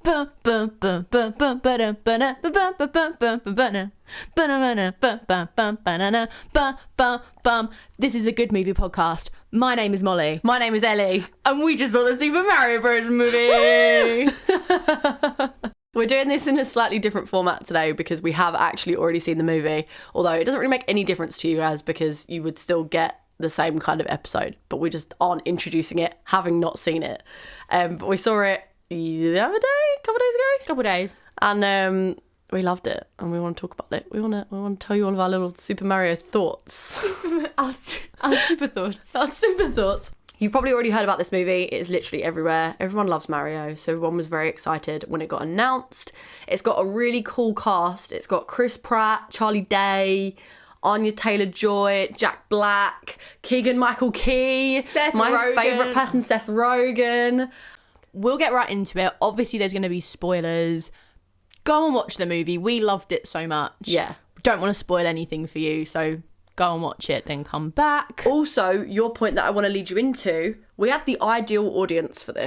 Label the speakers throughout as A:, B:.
A: This is a Good Movie Podcast. My name is Molly.
B: My name is Ellie.
A: And we just saw the Super Mario Bros. Movie.
B: We're doing this in a slightly different format today because we have actually already seen the movie, although it doesn't really make any difference to you guys because you would still get the same kind of episode, but we just aren't introducing it having not seen it. But we saw it the other day, a couple of days ago, and we loved it and we want to talk about it. We want to tell you all of our little Super Mario thoughts.
A: our super thoughts.
B: Our super thoughts. You've probably already heard about this movie. It's literally everywhere. Everyone loves Mario, so everyone was very excited when it got announced. It's got a really cool cast. It's got Chris Pratt, Charlie Day, Anya Taylor-Joy, Jack Black, Keegan-Michael Key, my favourite person, Seth Rogen.
A: We'll get right into it. Obviously, there's going to be spoilers. Go and watch the movie. We loved it so much.
B: Yeah.
A: We don't want to spoil anything for you, so go and watch it, then come back.
B: Also, your point that I want to lead you into, we had the ideal audience for this.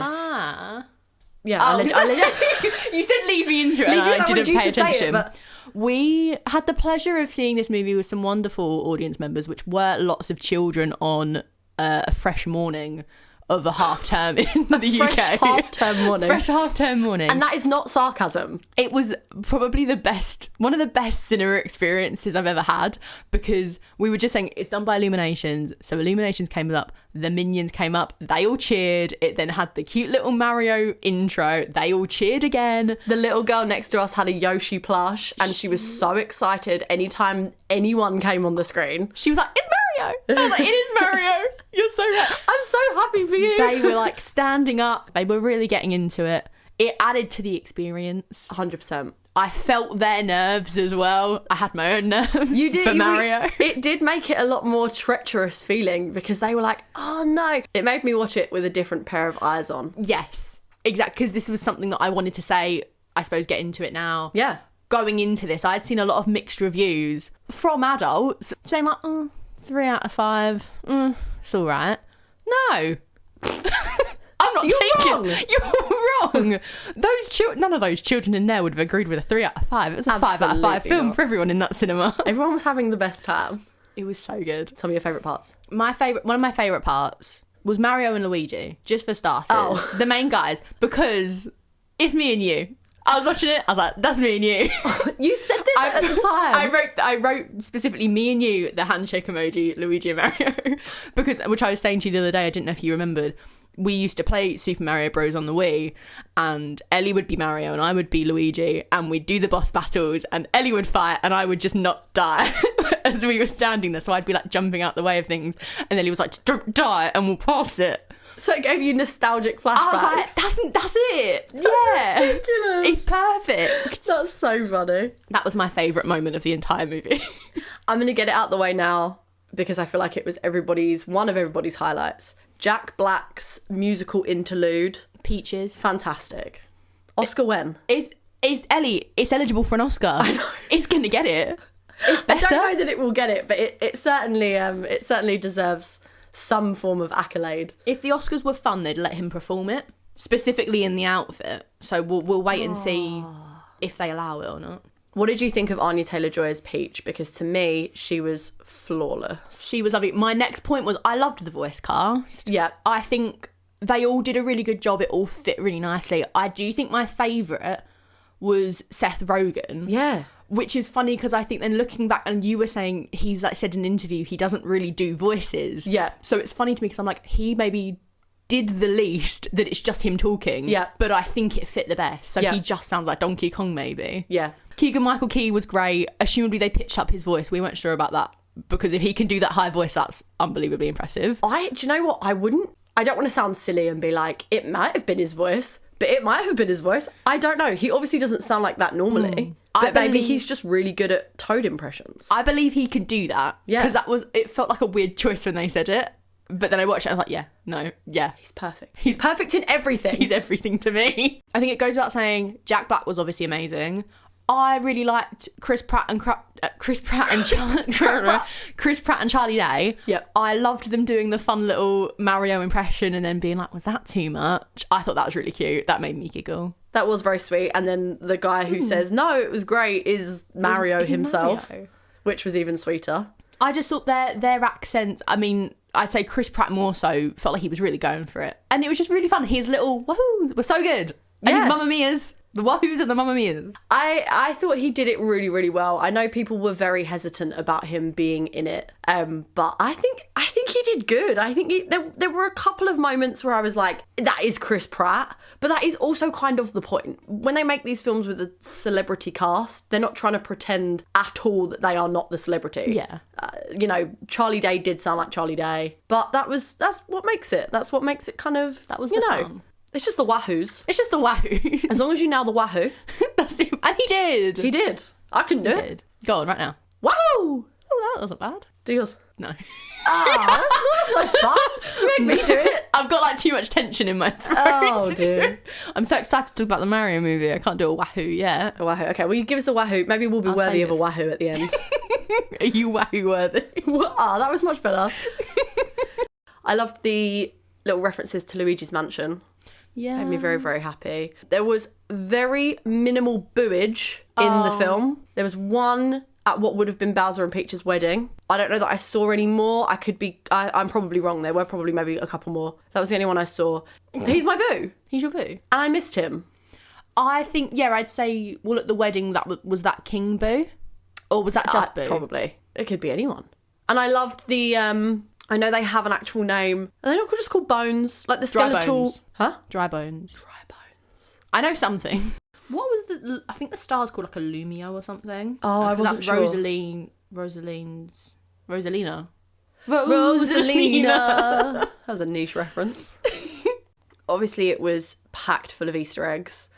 B: Yeah,
A: you said lead me into it and I didn't pay attention.
B: But
A: we had the pleasure of seeing this movie with some wonderful audience members, which were lots of children on a fresh morning of a half term in the UK.
B: Fresh half-term morning.
A: Fresh half-term morning.
B: And that is not sarcasm.
A: It was probably one of the best cinema experiences I've ever had, because we were just saying it's done by Illuminations. So Illuminations came up, the Minions came up, they all cheered. It then had the cute little Mario intro. They all cheered again.
B: The little girl next to us had a Yoshi plush and she was so excited anytime anyone came on the screen.
A: She was like, it's Mario. I was like, it is Mario. You're so right.
B: I'm so happy for you.
A: They were like standing up. They were really getting into it. It added to the experience.
B: 100%.
A: I felt their nerves as well. I had my own nerves
B: you did,
A: for Mario.
B: It did make it a lot more treacherous feeling because they were like, oh no. It made me watch it with a different pair of eyes on.
A: Yes, exactly. Because this was something that I wanted to say, I suppose, get into it now.
B: Yeah. Going
A: into this, I'd seen a lot of mixed reviews from adults saying like, 3 out of 5. It's all right. No. I'm not taking.
B: Wrong.
A: You're wrong. None of those children in there would have agreed with a 3 out of 5. It was a
B: Absolutely
A: 5 out of 5 film
B: not.
A: for everyone in that cinema.
B: Everyone was having the best time.
A: It was so good.
B: Tell me your favourite parts.
A: One of my favourite parts was Mario and Luigi, just for starters.
B: Oh.
A: The main guys, because it's me and you. I was watching it, I was like, that's me and you.
B: You said this at the time.
A: I wrote specifically me and you, the handshake emoji, Luigi and Mario. Because, which I was saying to you the other day, I didn't know if you remembered, we used to play Super Mario Bros. On the Wii, and Ellie would be Mario and I would be Luigi, and we'd do the boss battles, and Ellie would fight and I would just not die as we were standing there. So I'd be like jumping out the way of things, and Ellie was like, just don't die and we'll pass it.
B: So it gave you nostalgic flashbacks.
A: I was like, that's it.
B: That's
A: yeah.
B: ridiculous.
A: It's perfect.
B: That's so funny.
A: That was my favourite moment of the entire movie.
B: I'm going to get it out the way now because I feel like it was one of everybody's highlights. Jack Black's musical interlude.
A: Peaches.
B: Fantastic. Oscar when?
A: Is Ellie, it's eligible for an Oscar.
B: I know.
A: It's going to get it.
B: I don't know that it will get it, but it certainly deserves some form of accolade.
A: If the Oscars were fun, they'd let him perform it, specifically in the outfit. So we'll wait and see if they allow it or not.
B: What did you think of Anya Taylor-Joy as Peach? Because to me, she was flawless.
A: She was lovely. My next point was I loved the voice cast.
B: Yeah.
A: I think they all did a really good job. It all fit really nicely. I do think my favourite was Seth Rogen.
B: Yeah.
A: Which is funny because I think then looking back, and you were saying he's like said in an interview he doesn't really do voices.
B: Yeah.
A: So it's funny to me because I'm like, he maybe did the least that it's just him talking.
B: Yeah.
A: But I think it fit the best. So
B: yeah.
A: He just sounds like Donkey Kong maybe.
B: Yeah.
A: Keegan-Michael Key was great. Assumably they pitched up his voice. We weren't sure about that because if he can do that high voice, that's unbelievably impressive.
B: Do you know what? I don't want to sound silly and be like, it might have been his voice. But it might have been his voice. I don't know. He obviously doesn't sound like that normally. But maybe he's just really good at Toad impressions.
A: I believe he could do that.
B: Yeah.
A: Because it felt like a weird choice when they said it. But then I watched it, I was like, yeah.
B: He's perfect. He's perfect in everything.
A: He's everything to me. I think it goes without saying, Jack Black was obviously amazing. I really liked Chris Pratt and Charlie Day.
B: Yep.
A: I loved them doing the fun little Mario impression and then being like, was that too much? I thought that was really cute. That made me giggle.
B: That was very sweet. And then the guy who says, no, it was great, is Mario
A: He's
B: himself,
A: Mario.
B: which was even sweeter.
A: I just thought their accents, I mean, I'd say Chris Pratt more so felt like he was really going for it. And it was just really fun. His little wahoos were so good. And his Mamma Mias, the wahoos and the Mamma Mias.
B: I thought he did it really, really well. I know people were very hesitant about him being in it, but I think he did good. I think there were a couple of moments where I was like, that is Chris Pratt, but that is also kind of the point. When they make these films with a celebrity cast, they're not trying to pretend at all that they are not the celebrity.
A: Yeah.
B: Charlie Day did sound like Charlie Day, but that's what makes it. That's what makes it kind of,
A: That was the fun.
B: It's just the wahoos.
A: It's just the wahoos.
B: As long as you nail the wahoo.
A: That's it. And he did.
B: He did. I couldn't do it.
A: Go on, right now.
B: Wow.
A: Oh, that wasn't bad.
B: Do yours.
A: No.
B: That's so fun. You made me do it.
A: I've got like too much tension in my throat.
B: Oh, dear.
A: I'm so excited to talk about the Mario movie. I can't do a wahoo yet.
B: A wahoo. Okay, well, you give us a wahoo. Maybe we'll be worthy
A: save
B: of a wahoo at the end.
A: Are you wahoo worthy?
B: Wow, that was much better. I loved the little references to Luigi's Mansion.
A: Yeah.
B: Made me very, very happy. There was very minimal booage in the film. There was one at what would have been Bowser and Peach's wedding. I don't know that I saw any more. I'm probably wrong. There were probably maybe a couple more. That was the only one I saw. He's my boo.
A: He's your boo.
B: And I missed him.
A: I think, I'd say, well, at the wedding, was that King Boo? Or was that just Boo?
B: Probably. It could be anyone. And I loved the, I know they have an actual name. Are they not just called Bones? Like the
A: Dry
B: skeletal...
A: Bones.
B: Huh?
A: Dry Bones.
B: Dry Bones.
A: I know something. What was I think the star's called like a Lumio or something.
B: Oh, I wasn't sure.
A: Rosalina.
B: Rosalina. That was a niche reference. Obviously, it was packed full of Easter eggs.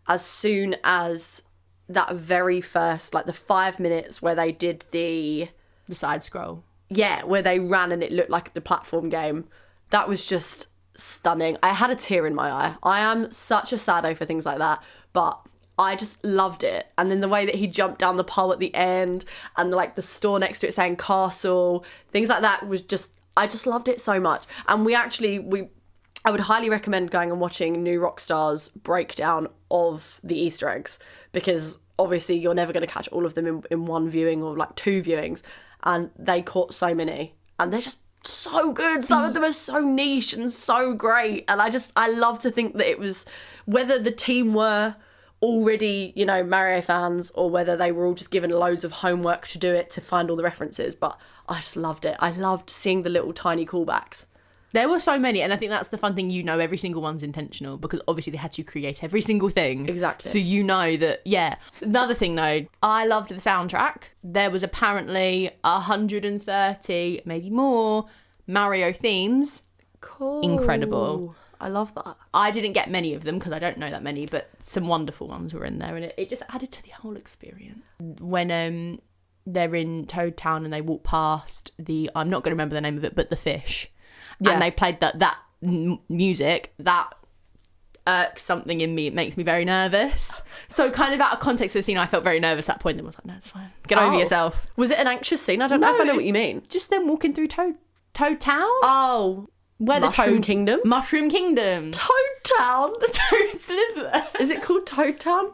B: As soon as that very first, like the 5 minutes where they did the
A: side scroll.
B: Yeah, where they ran and it looked like the platform game. That was just stunning. I had a tear in my eye. I am such a sado for things like that, but I just loved it. And then the way that he jumped down the pole at the end and like the store next to it saying castle, things like that was just, I just loved it so much. And I would highly recommend going and watching New Rockstar's breakdown of the Easter eggs, because obviously you're never going to catch all of them in one viewing or like two viewings. And they caught so many. And they're just so good. Some of them are so niche and so great. And I love to think that it was, whether the team were already, Mario fans, or whether they were all just given loads of homework to do it, to find all the references. But I just loved it. I loved seeing the little tiny callbacks.
A: There were so many, and I think that's the fun thing, every single one's intentional, because obviously they had to create every single thing.
B: Exactly.
A: So that, Another thing though, I loved the soundtrack. There was apparently 130, maybe more, Mario themes.
B: Cool.
A: Incredible.
B: I love that.
A: I didn't get many of them because I don't know that many, but some wonderful ones were in there, and it just added to the whole experience. When they're in Toad Town and they walk past I'm not going to remember the name of it, but the fish. Yeah. And they played that music, that irks something in me. It makes me very nervous. So kind of out of context of the scene, I felt very nervous at that point. Then I was like, no, it's fine. Get over yourself.
B: Was it an anxious scene? I don't know if I know what you mean.
A: Just them walking through Toad Town.
B: Oh.
A: Where
B: Mushroom Kingdom?
A: Mushroom Kingdom.
B: Toad Town?
A: The toads live there.
B: Is it called Toad Town?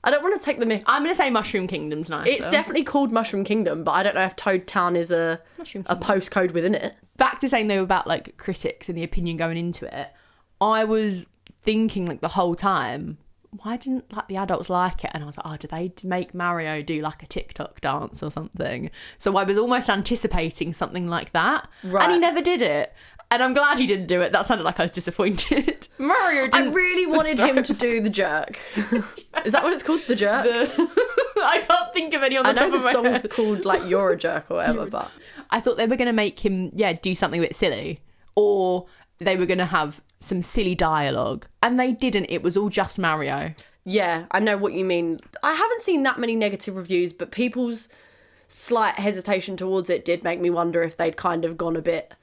B: I don't want to take the myth.
A: I'm going to say Mushroom Kingdom's nice.
B: It's definitely called Mushroom Kingdom, but I don't know if Toad Town is a postcode within it.
A: Back to saying they were about like critics and the opinion going into it, I was thinking like the whole time, why didn't like the adults like it? And I was like, oh, do they make Mario do like a TikTok dance or something? So I was almost anticipating something like that. Right. And he never did it. And I'm glad he didn't do it. That sounded like I was disappointed. Mario didn't.
B: I really wanted him to do the jerk. Is that what it's called? The jerk?
A: I can't think of any on the top of my head. I know
B: the song's called like You're a Jerk or whatever, but
A: I thought they were going to make him, do something a bit silly. Or they were going to have some silly dialogue. And they didn't. It was all just Mario.
B: Yeah, I know what you mean. I haven't seen that many negative reviews, but people's slight hesitation towards it did make me wonder if they'd kind of gone a bit...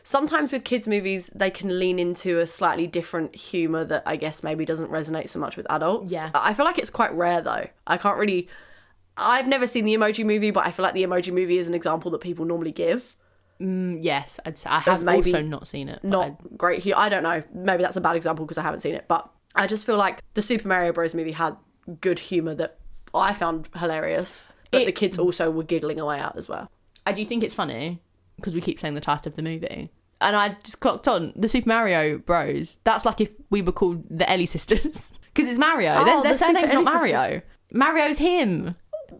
B: Sometimes with kids' movies, they can lean into a slightly different humour that I guess maybe doesn't resonate so much with adults.
A: Yeah.
B: I feel like it's quite rare though. I've never seen the Emoji Movie, but I feel like the Emoji Movie is an example that people normally give.
A: Yes, I'd say. I have also not seen it.
B: Not great. I don't know. Maybe that's a bad example because I haven't seen it. But I just feel like the Super Mario Bros. Movie had good humour that I found hilarious, but the kids also were giggling away at as well.
A: I do think it's funny, because we keep saying the title of the movie. And I just clocked on, the Super Mario Bros. That's like if we were called the Ellie sisters. Because it's Mario.
B: Oh,
A: Their
B: the Super
A: surname's not
B: Ellie
A: Mario.
B: sisters.
A: Mario's him.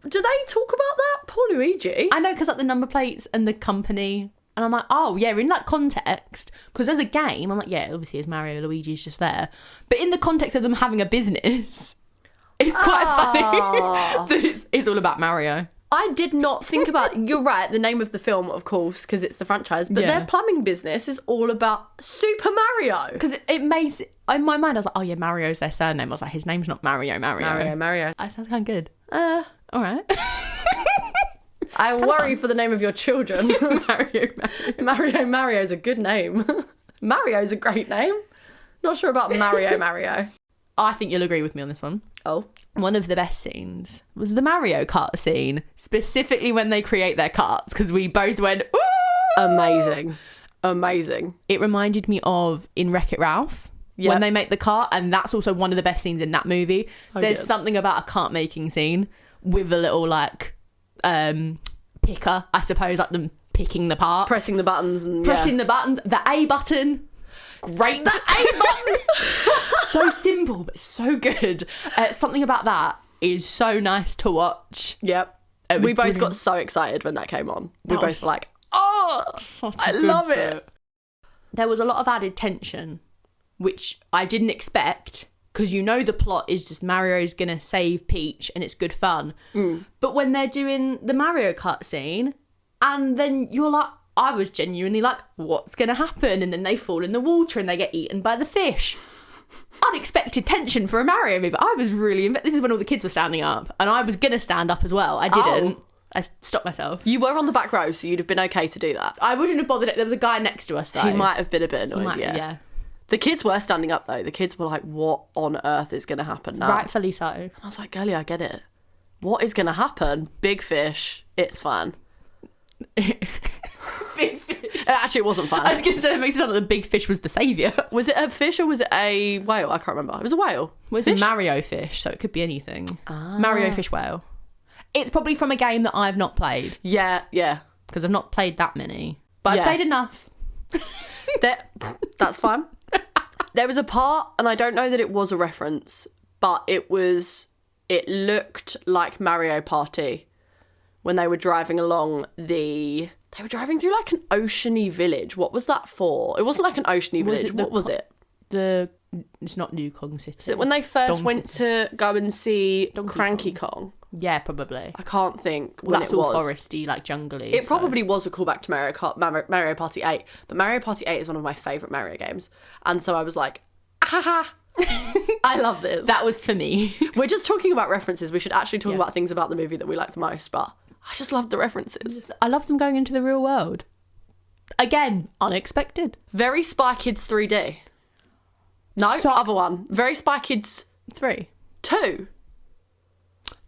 B: Do they talk about that? Poor Luigi.
A: I know, because like the number plates and the company. And I'm like, oh, yeah, in that context, because as a game, I'm like, yeah, obviously it's Mario, Luigi's just there. But in the context of them having a business, it's quite funny that it's all about Mario.
B: I did not think about, you're right, the name of the film, of course, because it's the franchise, but their plumbing business is all about Super Mario.
A: Because it makes, in my mind, I was like, oh yeah, Mario's their surname. I was like, his name's not Mario.
B: Mario.
A: I sound kind of good. All right.
B: I worry for the name of your children. Mario's a good name. Mario's a great name. Not sure about Mario.
A: I think you'll agree with me on this one.
B: Oh.
A: One of the best scenes was the Mario Kart scene, specifically when they create their karts, because we both went, ooh! Amazing. It reminded me of in Wreck-It Ralph, when they make the kart, and that's also one of the best scenes in that movie. There's something about a kart making scene with a little, like, picker, I suppose, like them picking the part.
B: Pressing the buttons.
A: The A button. Great.
B: The A button.
A: So simple, but so good. Something about that is so nice to watch.
B: Yep. We both got so excited when that came on. We both were like, oh, I love it.
A: There was a lot of added tension, which I didn't expect, because you know the plot is just Mario's going to save Peach and it's good fun. But when they're doing the Mario Kart scene, and then you're like, I was genuinely like, what's going to happen? And then they fall in the water and they get eaten by the fish. Unexpected tension for a Mario movie. I was really... This is when all the kids were standing up, and I was going to stand up as well. I didn't. Oh. I stopped myself.
B: You were on the back row, so you'd have been okay to do that.
A: I wouldn't have bothered. There was a guy next to us, though.
B: He might have been a bit annoyed, yeah. The kids were standing up, though. The kids were like, what on earth is going to happen now?
A: Rightfully so.
B: And I was like, girlie, I get it. What is going to happen? Big fish. It's fun.
A: Big fish.
B: Actually, it wasn't fun.
A: I was going to say, it makes it sound like the big fish was the saviour.
B: Was it a fish or was it a whale? I can't remember. It was a whale.
A: Well, it's a Mario fish, so it could be anything. Mario fish whale. It's probably from a game that I've not played.
B: Yeah.
A: Because I've not played that many. But I've played enough.
B: That's fine. There was a part, and I don't know that it was a reference, but it looked like Mario Party when they were driving along They were driving through like an oceany village. What was that for? It wasn't like an oceany village. What was it?
A: It's not New Kong City.
B: Is it when they first went to go and see Cranky Kong?
A: Yeah, probably.
B: I can't think when
A: that's
B: it was.
A: All foresty, like jungly.
B: It probably was a callback to Mario Party 8. But Mario Party 8 is one of my favourite Mario games. And so I was like, haha, I love this.
A: That was for me.
B: We're just talking about references. We should actually talk about things about the movie that we liked the most. But I just loved the references.
A: I loved them going into the real world. Again, unexpected.
B: Very Spy Kids 3D. No, other one. Very Spy Kids
A: 3.
B: 2.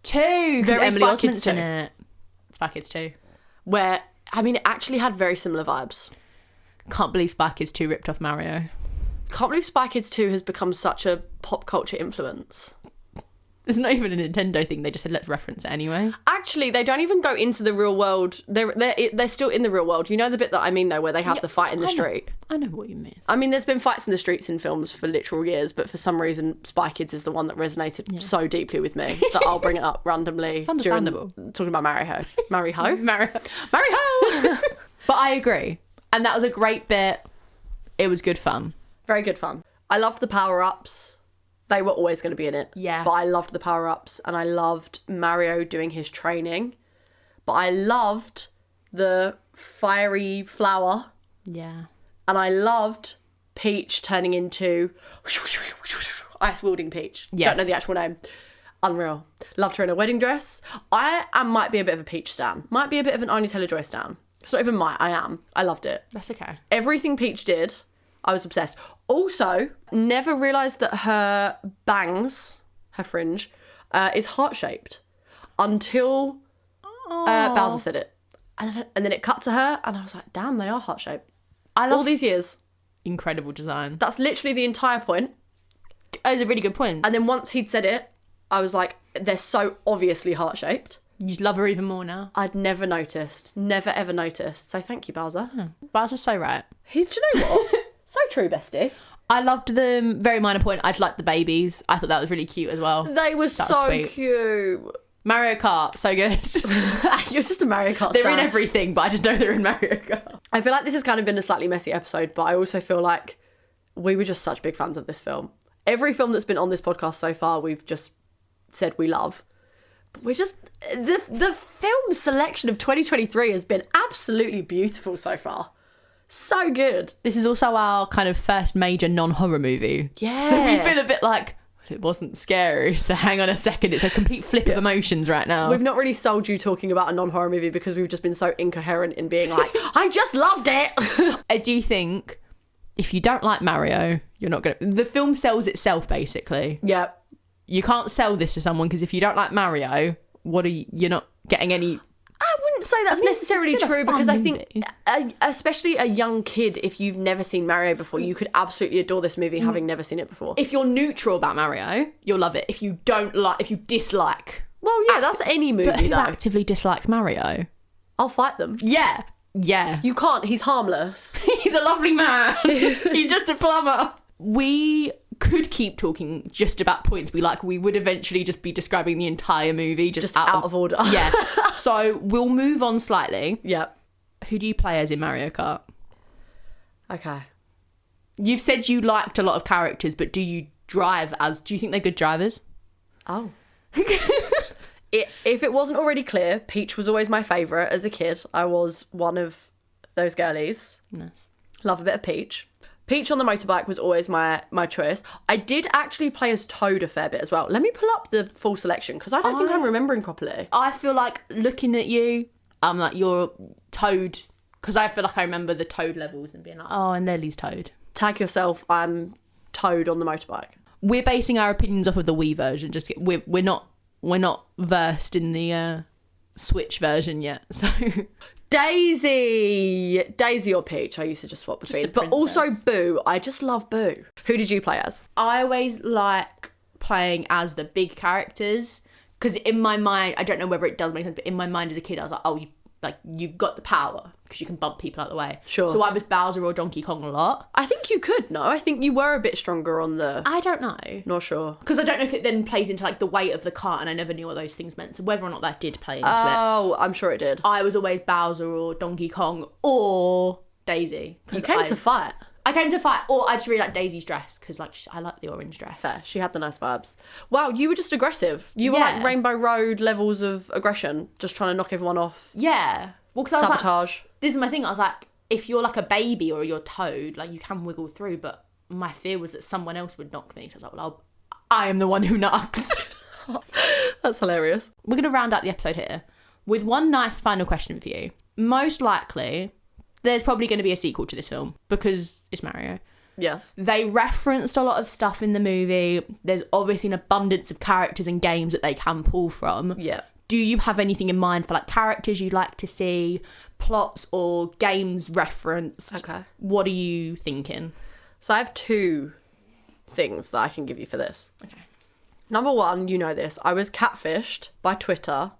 A: Very
B: Very
A: Emily
B: Spy Kids
A: Osment's in it. Spy Kids 2.
B: Where, I mean, it actually had very similar vibes.
A: Can't believe Spy Kids 2 ripped off Mario.
B: Can't believe Spy Kids 2 has become such a pop culture influence.
A: It's not even a Nintendo thing. They just said, let's reference it anyway.
B: Actually, they don't even go into the real world. They're still in the real world. You know the bit that I mean, though, where they have the fight in the street?
A: I know what you mean.
B: I mean, there's been fights in the streets in films for literal years, but for some reason, Spy Kids is the one that resonated so deeply with me that I'll bring it up randomly.
A: It's understandable.
B: Talking about Mario. Mario?
A: Mario.
B: Mario!
A: But I agree. And that was a great bit. It was good fun.
B: Very good fun. I loved the power-ups. They were always going to be in it.
A: Yeah.
B: But I loved the power-ups and I loved Mario doing his training. But I loved the fiery flower.
A: Yeah.
B: And I loved Peach turning into ice-wielding Peach.
A: Yes.
B: Don't know the actual name. Unreal. Loved her in a wedding dress. I might be a bit of a Peach stan. Might be a bit of an Anya Taylor-Joy stan. It's not even might, I am. I loved it.
A: That's okay.
B: Everything Peach did, I was obsessed. Also, never realised that her bangs, her fringe, is heart-shaped until Bowser said it. And then it cut to her, and I was like, damn, they are heart-shaped.
A: I love
B: all these years.
A: Incredible design.
B: That's literally the entire point.
A: That was a really good point.
B: And then once he'd said it, I was like, they're so obviously heart-shaped.
A: You love her even more now.
B: I'd never noticed. Never, ever noticed. So thank you, Bowser.
A: Bowser's so right.
B: Do you know what? So true, bestie.
A: I loved them. Very minor point. I just liked the babies. I thought that was really cute as well.
B: They were so cute.
A: Mario Kart, so good.
B: You're just a Mario Kart
A: They're
B: star.
A: in everything, but I just know they're in Mario Kart.
B: I feel like this has kind of been a slightly messy episode, but I also feel like we were just such big fans of this film. Every film that's been on this podcast so far, we've just said we love. But we're just... The film selection of 2023 has been absolutely beautiful so far. So good.
A: This is also our kind of first major non-horror movie.
B: Yeah.
A: So we feel a bit like, it wasn't scary, so hang on a second. It's a complete flip of emotions right now.
B: We've not really sold you talking about a non-horror movie because we've just been so incoherent in being like, I just loved it.
A: I do think if you don't like Mario, you're not going to... The film sells itself, basically.
B: Yeah.
A: You can't sell this to someone because if you don't like Mario, you're not getting any...
B: I wouldn't say that's necessarily
A: it's still a
B: true because
A: fun
B: I think, especially a young kid, if you've never seen Mario before, you could absolutely adore this movie having never seen it before.
A: If you're neutral about Mario, you'll love it. If you dislike...
B: Well, yeah, that's any movie,
A: But who
B: though.
A: actively dislikes Mario?
B: I'll fight them.
A: Yeah.
B: You can't. He's harmless.
A: He's a lovely man. He's just a plumber. We could keep talking just about points we like. We would eventually just be describing the entire movie just
B: out of order.
A: Yeah. So we'll move on slightly.
B: Yep.
A: Who do you play as in Mario Kart?
B: Okay.
A: You've said you liked a lot of characters, but do you think they're good drivers?
B: Oh. If it wasn't already clear, Peach was always my favourite as a kid. I was one of those girlies.
A: Nice.
B: Love a bit of Peach. Peach on the motorbike was always my choice. I did actually play as Toad a fair bit as well. Let me pull up the full selection because I don't think I'm remembering properly.
A: I feel like looking at you, I'm like, you're Toad. Because I feel like I remember the Toad levels and being like, oh, and Lily's Toad.
B: Tag yourself, I'm Toad on the motorbike. We're
A: Basing our opinions off of the Wii version. We're not versed in the Switch version yet. So
B: Daisy or Peach, I used to just swap between. But also Boo. I just love Boo. Who did you play as?
A: I always like playing as the big characters because in my mind, I don't know whether it does make sense, but in my mind as a kid, I was like, oh, you've got the power because you can bump people out of the way.
B: Sure.
A: So I was Bowser or Donkey Kong a lot.
B: I think you could, no? I think you were a bit stronger on the...
A: I don't know.
B: Not sure.
A: Because I don't know if it then plays into like the weight of the cart and I never knew what those things meant. So whether or not that did play into it.
B: Oh, I'm sure it did.
A: I was always Bowser or Donkey Kong or Daisy.
B: You came to fight.
A: I came to fight, or I just really like Daisy's dress because like I like the orange dress.
B: Fair. She had the nice vibes. Wow, you were just aggressive. You were like Rainbow Road levels of aggression, just trying to knock everyone off.
A: Yeah. Well, because I was
B: sabotage.
A: Like, this is my thing. I was like, if you're like a baby or you're Toad, like you can wiggle through, but my fear was that someone else would knock me. So I was like, well, I am the one who knocks.
B: That's hilarious.
A: We're going to round out the episode here with one nice final question for you. Most likely, there's probably going to be a sequel to this film because it's Mario.
B: Yes.
A: They referenced a lot of stuff in the movie. There's obviously an abundance of characters and games that they can pull from.
B: Yeah.
A: Do you have anything in mind for like characters you'd like to see, plots or games referenced?
B: Okay.
A: What are you thinking?
B: So I have two things that I can give you for this.
A: Okay.
B: Number one, you know this. I was catfished by Twitter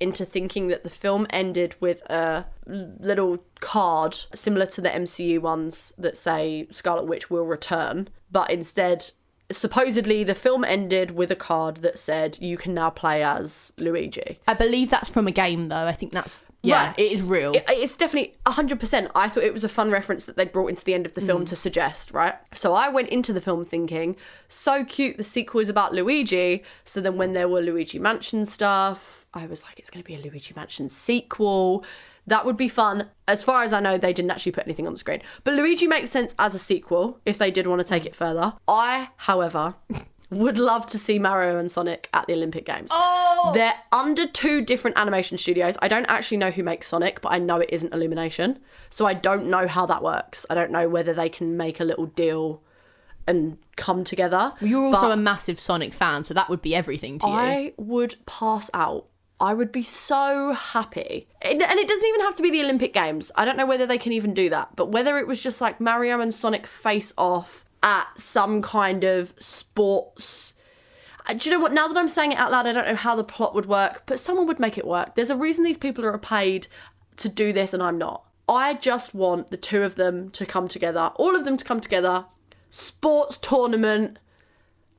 B: into thinking that the film ended with a little card similar to the MCU ones that say Scarlet Witch will return, but instead... Supposedly, the film ended with a card that said you can now play as Luigi.
A: I believe that's from a game, though. I think that's... Yeah, right. It is real.
B: It's definitely 100%. I thought it was a fun reference that they brought into the end of the film to suggest, right? So I went into the film thinking, so cute, the sequel is about Luigi. So then when there were Luigi Mansion stuff, I was like, it's going to be a Luigi Mansion sequel. That would be fun. As far as I know, they didn't actually put anything on the screen. But Luigi makes sense as a sequel, if they did want to take it further. I, however, would love to see Mario and Sonic at the Olympic Games.
A: Oh!
B: They're under two different animation studios. I don't actually know who makes Sonic, but I know it isn't Illumination. So I don't know how that works. I don't know whether they can make a little deal and come together.
A: You're also a massive Sonic fan, so that would be everything to you.
B: I would pass out. I would be so happy. And it doesn't even have to be the Olympic Games. I don't know whether they can even do that. But whether it was just like Mario and Sonic face off at some kind of sports. Do you know what? Now that I'm saying it out loud, I don't know how the plot would work, but someone would make it work. There's a reason these people are paid to do this and I'm not. I just want the two of them to come together, all of them to come together. Sports tournament,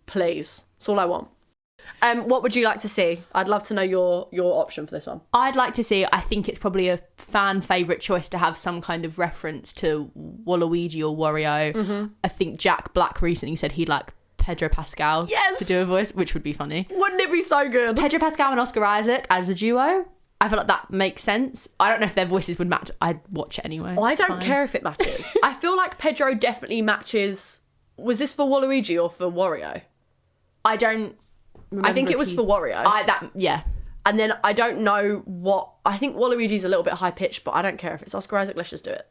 B: please. That's all I want. What would you like to see? I'd love to know your option for this one.
A: I'd like to see, I think it's probably a fan favourite choice to have some kind of reference to Waluigi or Wario. Mm-hmm. I think Jack Black recently said he'd like Pedro Pascal to do a voice, which would be funny.
B: Wouldn't it be so good?
A: Pedro Pascal and Oscar Isaac as a duo. I feel like that makes sense. I don't know if their voices would match. I'd watch it anyway.
B: I don't care if it matches. I feel like Pedro definitely matches. Was this for Waluigi or for Wario?
A: I don't remember.
B: I think it was for Wario.
A: Yeah.
B: And then I don't know what... I think Waluigi's a little bit high-pitched, but I don't care if it's Oscar Isaac. Let's just do it.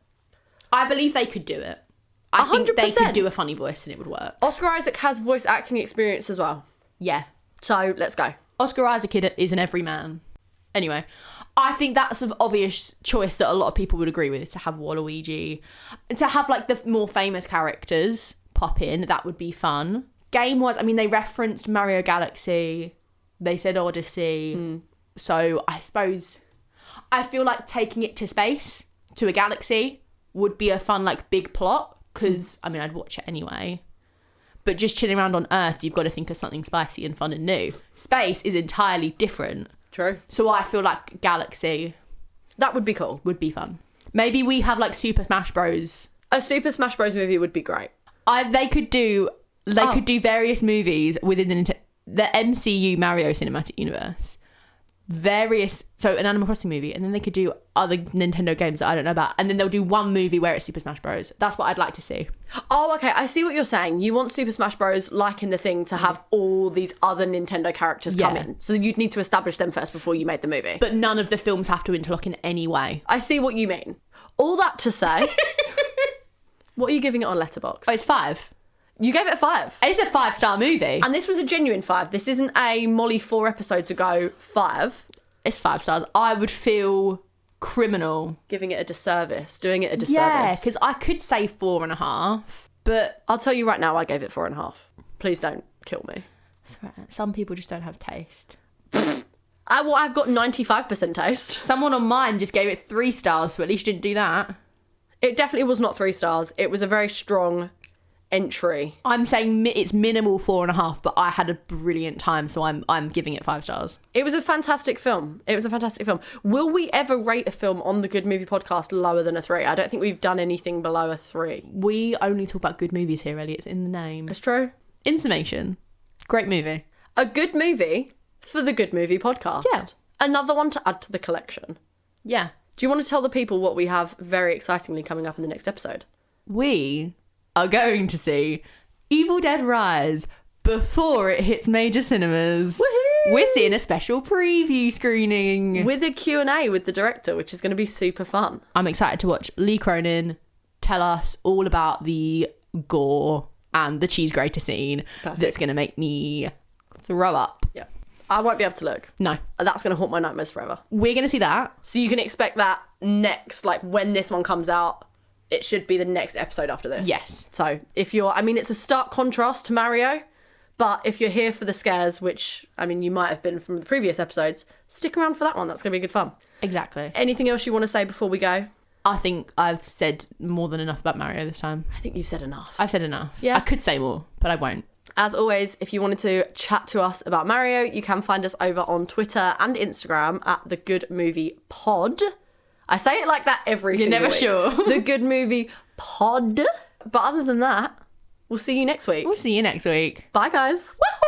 A: I believe they could do it. I think they could do a funny voice and it would work.
B: Oscar Isaac has voice acting experience as well.
A: Yeah.
B: So, let's go.
A: Oscar Isaac is an everyman. Anyway, I think that's an obvious choice that a lot of people would agree with, is to have Waluigi. And to have, like, the more famous characters pop in, that would be fun. Game-wise, I mean, they referenced Mario Galaxy. They said Odyssey. So, I suppose... I feel like taking it to space, to a galaxy, would be a fun, like, big plot. Because, I mean, I'd watch it anyway. But just chilling around on Earth, you've got to think of something spicy and fun and new. Space is entirely different.
B: True.
A: So I feel like Galaxy...
B: That would be cool.
A: Would be fun. Maybe we have, like, Super Smash Bros.
B: A Super Smash Bros movie would be great.
A: They could do various movies within the MCU Mario Cinematic Universe. So an Animal Crossing movie, and then they could do other Nintendo games that I don't know about, and then they'll do one movie where it's Super Smash Bros. That's what I'd like to see.
B: Oh, okay, I see what you're saying. You want Super Smash Bros, like in The Thing, to have all these other Nintendo characters come in. So you'd need to establish them first before you made the movie.
A: But none of the films have to interlock in any way.
B: I see what you mean. All that to say, what are you giving it on Letterboxd?
A: Oh, it's 5.
B: You gave it a 5.
A: It's a 5-star movie.
B: And this was a genuine 5. This isn't a Molly 4 episodes ago 5.
A: It's 5 stars. I would feel criminal.
B: Giving it a disservice. Doing it a disservice.
A: Yeah, because I could say 4.5, but...
B: I'll tell you right now, I gave it 4.5. Please don't kill me.
A: Some people just don't have taste.
B: I've got 95% taste.
A: Someone on mine just gave it 3 stars, so at least you didn't do that.
B: It definitely was not 3 stars. It was a very strong... entry.
A: I'm saying it's minimal 4.5, but I had a brilliant time, so I'm giving it 5 stars.
B: It was a fantastic film. Will we ever rate a film on the Good Movie Podcast lower than a 3? I don't think we've done anything below a 3.
A: We only talk about good movies here, Ellie. It's in the name.
B: It's true.
A: In summation, great movie.
B: A good movie for the Good Movie Podcast.
A: Yeah.
B: Another one to add to the collection.
A: Yeah.
B: Do you want to tell the people what we have very excitingly coming up in the next episode?
A: We are going to see Evil Dead Rise before it hits major cinemas.
B: Woohoo!
A: We're seeing a special preview screening
B: with a Q&A with the director, which is going to be super fun.
A: I'm excited to watch Lee Cronin tell us all about the gore and the cheese grater scene. Perfect. That's going to make me throw up.
B: Yeah. I won't be able to look.
A: No.
B: That's going to haunt my nightmares forever.
A: We're going to see that.
B: So you can expect that next, like when this one comes out. It should be the next episode after this.
A: Yes.
B: So if it's a stark contrast to Mario, but if you're here for the scares, which, I mean, you might have been from the previous episodes, stick around for that one. That's going to be good fun.
A: Exactly.
B: Anything else you want to say before we go?
A: I think I've said more than enough about Mario this time.
B: I think you've said enough.
A: I've said enough.
B: Yeah.
A: I could say more, but I won't.
B: As always, if you wanted to chat to us about Mario, you can find us over on Twitter and Instagram at The Good Movie Pod. I say it like that every single week.
A: You're never sure.
B: The Good Movie Pod. But other than that, we'll see you next week.
A: We'll see you next week.
B: Bye, guys.
A: Woohoo!